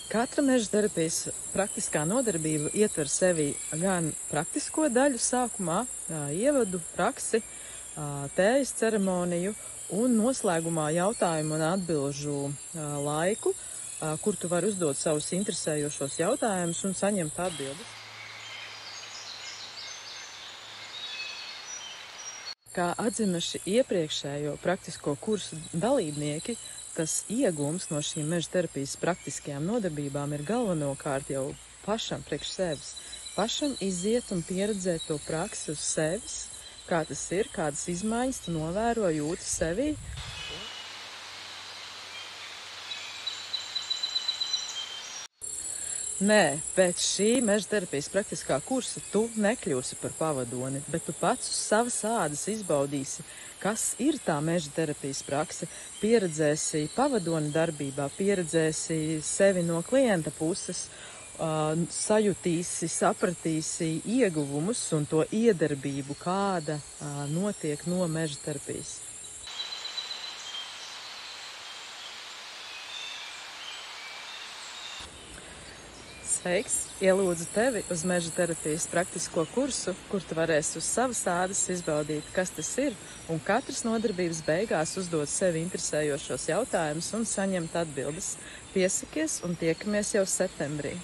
Katra meža terapijas praktiskā nodarbība ietver sevī gan praktisko daļu sākumā, ievadu, praksi, tējas ceremoniju un noslēgumā jautājumu un atbilžu laiku, kur tu vari uzdot savus interesējošos jautājumus un saņemt atbildes. Kā atzinuši iepriekšējo praktisko kursu dalībnieki, tas iegūms no šīm meža terapijas praktiskajām nodarbībām ir galvenokārt jau pašam priekš sevis. Pašam iziet un pieredzēt to praksi uz sevis, kā tas ir, kādas izmaiņas tu novēro, jūti sevī. Nē, pēc šī meža terapijas praktiskā kursa tu nekļūsi par pavadoni, bet tu pats uz savas ādas izbaudīsi, kas ir tā meža terapijas prakse, pieredzēsi pavadoni darbībā, pieredzēsi sevi no klienta puses, sajutīsi, sapratīsi ieguvumus un to iedarbību, kāda notiek no meža terapijas. Sveiks! Ielūdzu tevi uz meža terapijas praktisko kursu, kur tu varēsi uz savas ādas izbaudīt, kas tas ir, un katras nodarbības beigās uzdot sevi interesējošos jautājumus un saņemt atbildes. Piesakies un tiekamies jau septembrī!